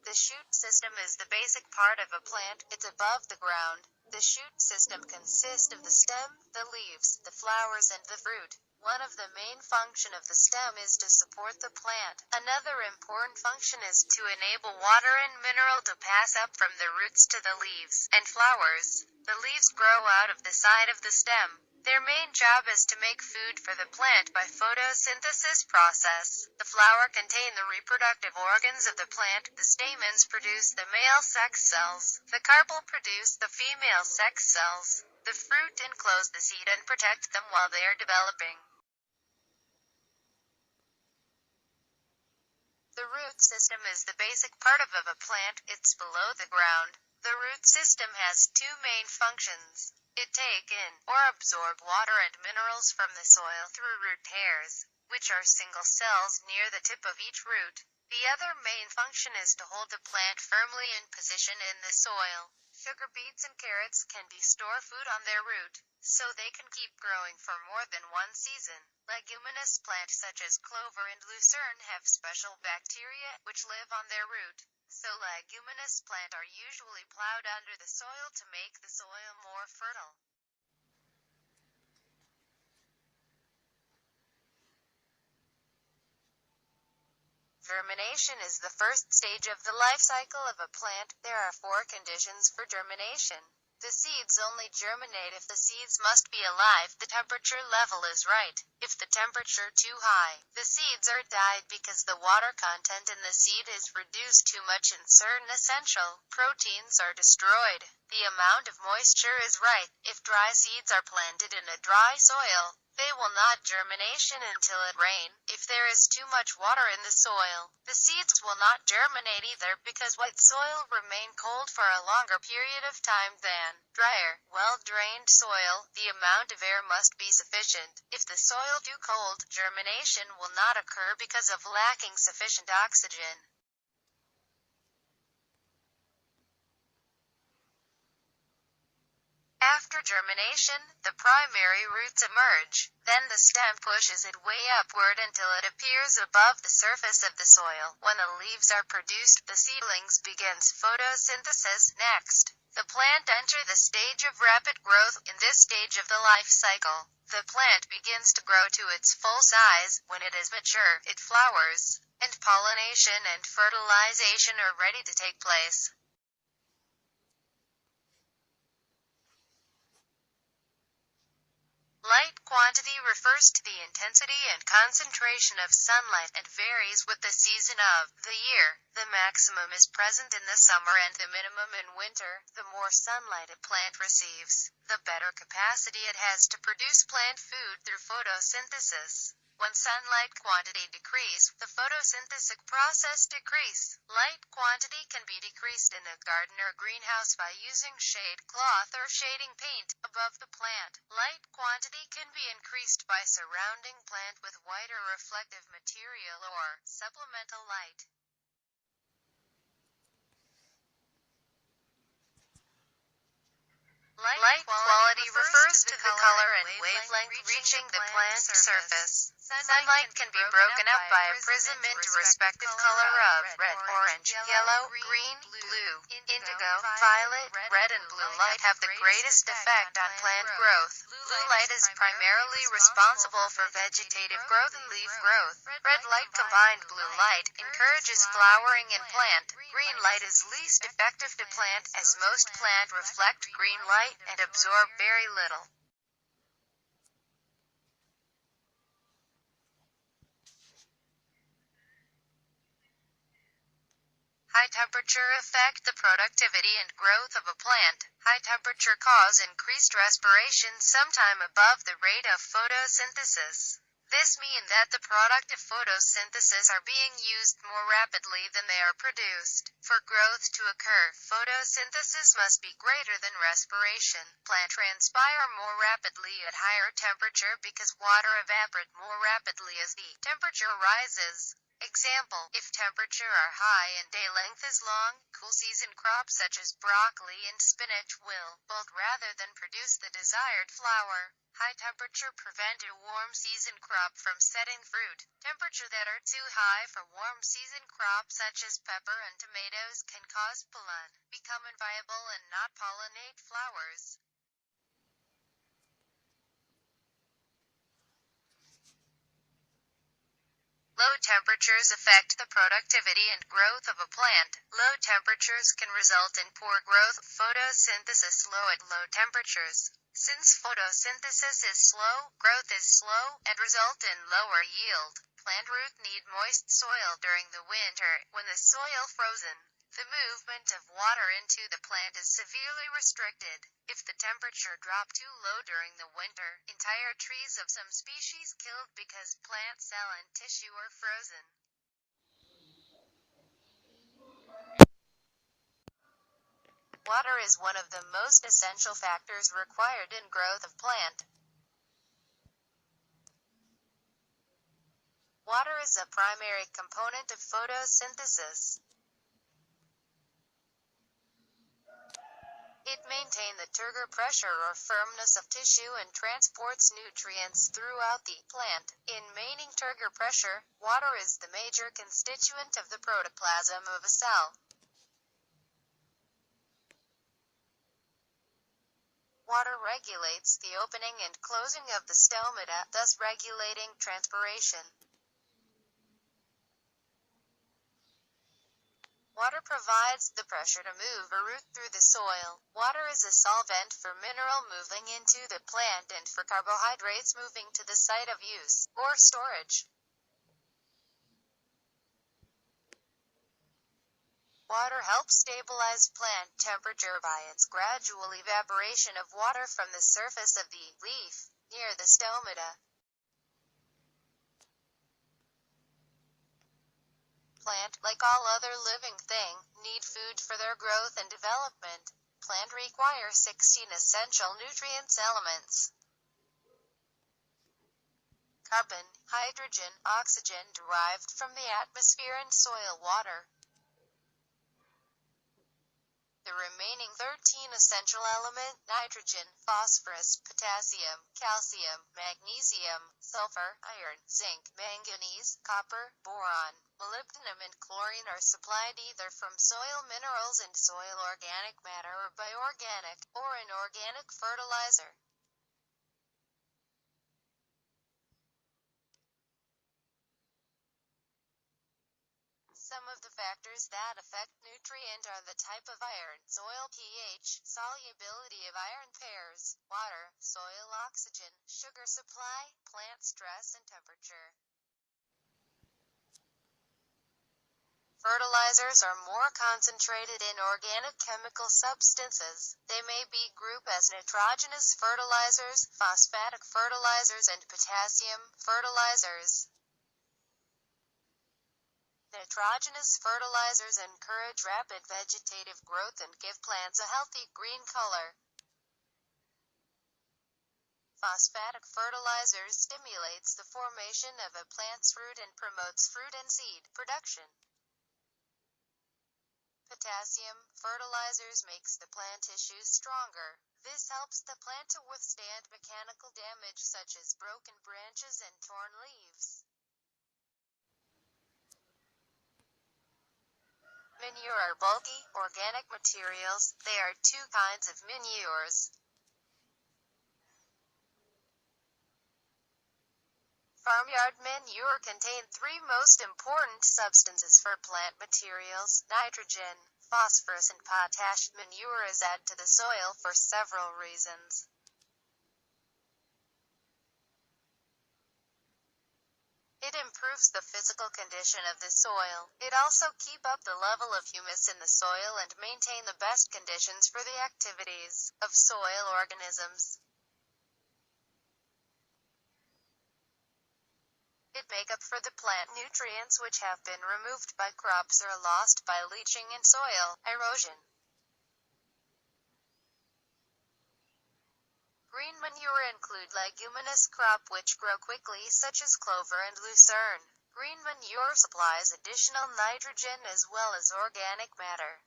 The shoot system is the basic part of a plant. It's above the ground. The shoot system consists of the stem, the leaves, the flowers and the fruit. One of the main functions of the stem is to support the plant. Another important function is to enable water and mineral to pass up from the roots to the leaves and flowers. The leaves grow out of the side of the stem. Their main job is to make food for the plant by photosynthesis process. The flower contains the reproductive organs of the plant. The stamens produce the male sex cells. The carpel produce the female sex cells. The fruit enclose the seed and protect them while they are developing. The root system is the basic part of a plant. It's below the ground. The root system has two main functions. It take in or absorb water and minerals from the soil through root hairs, which are single cells near the tip of each root. The other main function is to hold the plant firmly in position in the soil. Sugar beets and carrots can be store food on their root, so they can keep growing for more than one season. Leguminous plants such as clover and lucerne have special bacteria which live on their root. So leguminous plants are usually plowed under the soil to make the soil more fertile. Germination is the first stage of the life cycle of a plant. There are 4 conditions for germination. The seeds only germinate if the seeds must be alive. The temperature level is right. If the temperature too high, the seeds are died because the water content in the seed is reduced too much and certain essential proteins are destroyed. The amount of moisture is right. If dry seeds are planted in a dry soil, they will not germination until it rain. If there is too much water in the soil, the seeds will not germinate either because wet soil remain cold for a longer period of time than drier, well-drained soil. The amount of air must be sufficient. If the soil too cold, germination will not occur because of lacking sufficient oxygen. After germination, the primary roots emerge. Then the stem pushes it way upward until it appears above the surface of the soil. When the leaves are produced, the seedlings begins photosynthesis. Next, the plant enters the stage of rapid growth. In this stage of the life cycle, the plant begins to grow to its full size. When it is mature, it flowers, and pollination and fertilization are ready to take place. Light quantity refers to the intensity and concentration of sunlight and varies with the season of the year. The maximum is present in the summer and the minimum in winter. The more sunlight a plant receives, the better capacity it has to produce plant food through photosynthesis. When sunlight quantity decrease, the photosynthetic process decrease. Light quantity can be decreased in a garden or greenhouse by using shade cloth or shading paint above the plant. Light quantity can be increased by surrounding plant with white or reflective material or supplemental light. Light quality refers to the color and wavelength reaching the plant surface. Sunlight can be broken up by a prism into respective color of red, orange, yellow, green, blue, indigo, violet. Red and blue light have the greatest effect on plant growth. Blue light is primarily responsible for vegetative growth and leaf growth. Red light combined blue light encourages flowering in plant. Green light is least effective to plant as most plant reflect green light and absorb very little. High temperature affect the productivity and growth of a plant. High temperature cause increased respiration sometime above the rate of photosynthesis. This means that the product of photosynthesis are being used more rapidly than they are produced. For growth to occur, photosynthesis must be greater than respiration. Plants transpire more rapidly at higher temperature because water evaporates more rapidly as the temperature rises. Example, if temperature are high and day length is long, cool season crops such as broccoli and spinach will bolt rather than produce the desired flower. High temperature prevent a warm season crop from setting fruit. Temperature that are too high for warm season crops such as pepper and tomatoes can cause pollen, become inviable and not pollinate flowers. Low temperatures affect the productivity and growth of a plant. Low temperatures can result in poor growth. Photosynthesis slow at low temperatures. Since photosynthesis is slow, growth is slow, and result in lower yield. Plant root need moist soil during the winter, when the soil frozen. The movement of water into the plant is severely restricted. If the temperature dropped too low during the winter, entire trees of some species killed because plant cell and tissue are frozen. Water is one of the most essential factors required in growth of plant. Water is a primary component of photosynthesis. It maintains the turgor pressure or firmness of tissue and transports nutrients throughout the plant. In maintaining turgor pressure, water is the major constituent of the protoplasm of a cell. Water regulates the opening and closing of the stomata, thus regulating transpiration. Water provides the pressure to move a root through the soil. Water is a solvent for mineral moving into the plant and for carbohydrates moving to the site of use, or storage. Water helps stabilize plant temperature by its gradual evaporation of water from the surface of the leaf, near the stomata. Plant, like all other living thing, need food for their growth and development. Plant require 16 essential nutrients elements. Carbon, hydrogen, oxygen derived from the atmosphere and soil water. The remaining 13 essential elements, nitrogen, phosphorus, potassium, calcium, magnesium, sulfur, iron, zinc, manganese, copper, boron, molybdenum and chlorine are supplied either from soil minerals and soil organic matter or by organic, or inorganic fertilizer. Some of the factors that affect nutrient are the type of iron, soil pH, solubility of iron pairs, water, soil oxygen, sugar supply, plant stress and temperature. Fertilizers are more concentrated in organic chemical substances. They may be grouped as nitrogenous fertilizers, phosphatic fertilizers and potassium fertilizers. Nitrogenous fertilizers encourage rapid vegetative growth and give plants a healthy green color. Phosphatic fertilizers stimulates the formation of a plant's fruit and promotes fruit and seed production. Potassium fertilizers makes the plant tissues stronger. This helps the plant to withstand mechanical damage such as broken branches and torn leaves. Manure are bulky, organic materials. There are two kinds of manures. Farmyard manure contains three most important substances for plant materials: nitrogen, phosphorus and potash. Manure is added to the soil for several reasons. It improves the physical condition of the soil. It also keeps up the level of humus in the soil and maintain the best conditions for the activities of soil organisms. It makes up for the plant nutrients which have been removed by crops or lost by leaching and soil erosion. Green Green manure include leguminous crop which grow quickly such as clover and lucerne. Green manure supplies additional nitrogen as well as organic matter.